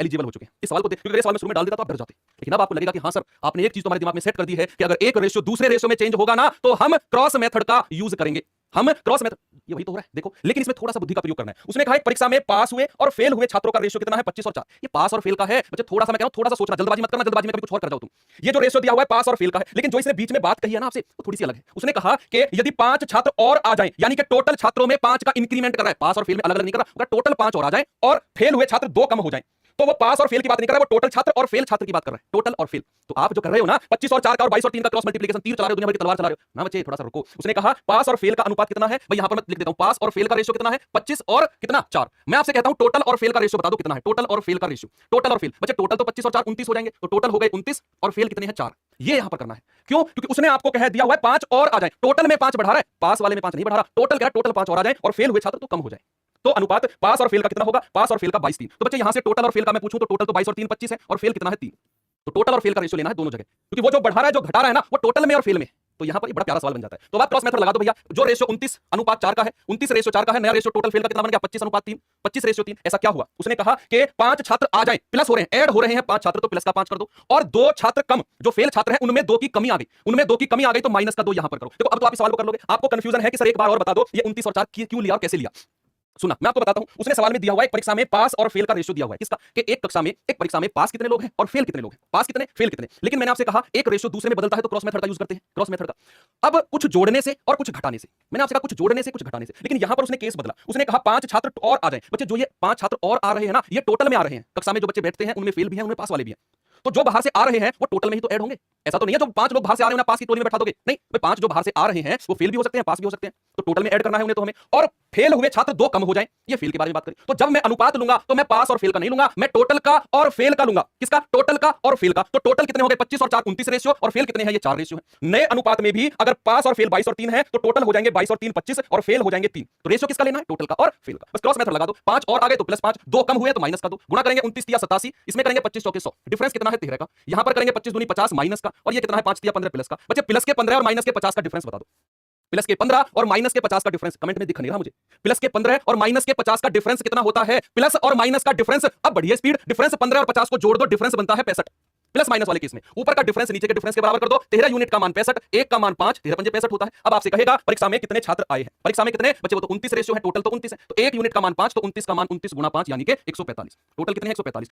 Eligible हो चुके हैं। इस सवाल को क्योंकि सवाल में शुरू में डाल देता तो आप डर जाते, लेकिन अब आपको लगेगा कि हाँ सर, आपने एक चीज तो हमारे दिमाग में सेट कर दी है कि अगर एक रेशियो दूसरे रेशियो में चेंज होगा ना तो हम क्रॉस मेथड का यूज करेंगे। हम क्रॉस मेथड, ये वही तो हो रहा है देखो, लेकिन इसमें थोड़ा सा बुद्धि का प्रयोग करना है। उसने कहा परीक्षा में पास हुए और फेल हुए छात्रों का रेशियो कितना है, 25 और 4। ये पास और फेल का है बच्चे, थोड़ा सा मैं कह रहा हूं, थोड़ा सा सोचना, जल्दबाजी मत करना, जल्दबाजी में कभी कुछ और कर जाओ तुम। ये जो रेशियो दिया हुआ है पास और फेल का है, लेकिन जो इसने बीच में बात कही है ना आपसे, वो थोड़ी सी अलग है। उसने कहा कि यदि 5 छात्र और आ जाएं, यानी कि टोटल छात्रों में 5 का इंक्रीमेंट कर रहा है, पास और फेल में अलग अलग नहीं कर रहा, टोटल 5 और आ जाए और फेल हुए छात्र 2 कम हो जाए, तो वो पास और फेल की बात नहीं कर रहा है, वो टोटल छात्र और फेल छात्र की बात कर रहा है, टोटल और फेल। तो आप जो कर रहे हो ना 25 और 4 का और 22 और 3 का क्रॉस मल्टीप्लिकेशन, तीर चला रहे हो, दुनिया भर की तलवार चला रहे हो ना बच्चे, थोड़ा सा रुको। उसने कहा पास और फेल का अनुपात कितना है, भाई यहां पर मैं लिख देता हूं, पास और फेल का रेशियो कितना है, 25 और कितना 4। मैं आपसे कहता हूं टोटल और फेल का रेशियो बता दो कितना है, टोटल और फेल का रेशियो, टोटल और फेल बच्चे, टोटल तो 25 और 4 29 हो जाएंगे, तो टोटल हो गए 29 और फेल कितने हैं 4। ये यहां पर करना है, क्यों? क्योंकि उसने आपको कह दिया हुआ है 5 और आ जाए, टोटल में 5 बढ़ा रहा है, पास वाले में 5 नहीं बढ़ा रहा, टोटल कह रहा है टोटल 5 और आ जाए और फेल हुए छात्र तो कम हो जाए। तो अनुपात पास और फेल का कितना होगा, पास और फेल का 22 3। तो बच्चे यहां से टोटल और फेल का मैं पूछूं तो टोटल तो 22 और 3 25 है, और फेल कितना है 3। तो टोटल और फेल का रेशियो लेना है दोनों जगह, क्योंकि वो जो बढ़ा रहा है जो घटा रहा है ना वो टोटल में और फेल में। तो यहां पर बड़ा प्यारा सवाल बन जाता है। तो आप क्रॉस मेथड लगा दो भैया, जो रेशियो 29 अनुपात 4 का है, 29 रेशियो 4 का है, नया रेशियो टोटल फेल का कितना बन गया 25 अनुपात 3, 25 रेशियो 3। ऐसा क्या हुआ? उसने कहा कि 5 छात्र आ जाए, प्लस हो रहे हैं, ऐड हो रहे हैं 5 छात्र, तो प्लस का 5 कर दो, और 2 छात्र कम जो फेल छात्र हैं उनमें 2 की कमी आ गई, उनमें 2 की कमी आ गई तो माइनस का 2 यहां पर करो। देखो अब तो आप इस सवाल को कर लोगे। आपको कंफ्यूजन है कि सर एक बार और बता दो ये 29 और 4 क्यों लिया और कैसे लिया? सुना, मैं आपको बताता हूं। उसने सवाल में दिया हुआ है परीक्षा में पास और फेल का रेशियो दिया हुआ है, किसका? कि एक कक्षा में, एक परीक्षा में पास कितने लोग हैं और फेल कितने लोग हैं, पास कितने फेल कितने। लेकिन मैंने आपसे कहा एक रेशियो दूसरे में बदलता है तो क्रॉस मेथड का यूज करते हैं, क्रॉस मेथड का। अब कुछ जोड़ने से और कुछ घटाने से, मैंने आपसे कहा कुछ जोड़ने से कुछ घटाने से, लेकिन यहां पर उसने केस बदला। उसने कहा 5 छात्र और आ जाए। बच्चे जो ये 5 छात्र और आ रहे हैं ना, ये टोटल में आ रहे हैं। कक्षा में जो बच्चे बैठते हैं उनमें फेल भी हैं, उनमें पास वाले भी हैं, तो जो बाहर से आ रहे हैं वो टोटल में ही तो ऐड होंगे। ऐसा तो नहीं है जो 5 लोग बाहर से आ रहे हैं ना पास की टोली में बैठा दोगे, नहीं भाई, 5 जो बाहर से आ रहे हैं वो फेल भी हो सकते हैं, पास भी हो सकते हैं, तो टोटल में ऐड करना है उन्हें तो हमें। और फेल हुए छात्र 2 कम हो जाएं, ये फेल के बारे में बात करें। तो जब मैं अनुपात लूंगा तो मैं पास और फेल का नहीं लूंगा, मैं टोटल का और फेल का लूंगा। किसका? टोटल का और फेल का। तो टोटल कितने हो गए 25 और 4 29 रेशियो, और फेल कितने हैं ये 4 रेशियो है। नए अनुपात में भी अगर पास और फेल 22 और 3 है तो टोटल हो जाएंगे 22 और 3 25 और फेल हो जाएंगे 3। तो रेशियो किसका लेना है? टोटल का और फेल का। बस क्रॉस मेथड लगा दो, 5 और आ गए तो प्लस 5, 2 कम हुए तो माइनस का 2, गुणा करेंगे 29 3 87, इसमें करेंगे 25 चौके 100, डिफरेंस कितना है 13 का। यहां पर करेंगे 25 दूनी 50 माइनस का, और ये कितना है 5 3 15 प्लस का। बच्चे प्लस के 15 और माइनस के 50 का डिफरेंस बता दो। प्लस के 15 और माइनस के 50 का डिफरेंस कमेंट में दिख नहीं रहा मुझे। प्लस के 15 और माइनस के 50 का डिफरेंस कितना होता है? प्लस और माइनस का डिफरेंस, अब बढ़िए स्पीड, डिफरेंस 15 और 50 को जोड़ दो, डिफरेंस बनता है 65। प्लस माइनस वाले केस में ऊपर का डिफरेंस नीचे के डिफरेंस के बराबर कर दो। 13 यूनिट का मान 65, 1 का मान 5, 13 पंजे 65 होता है। अब आपसे कहेगा परीक्षा में कितने छात्र आए हैं, परीक्षा में कितने बच्चे? वो तो 29 रेशियो है, टोटल तो 29 है, तो 1 यूनिट का मान 5, तो 29 का मान 29 गुणा 5 यानी कि 145। टोटल कितने हैं? 145।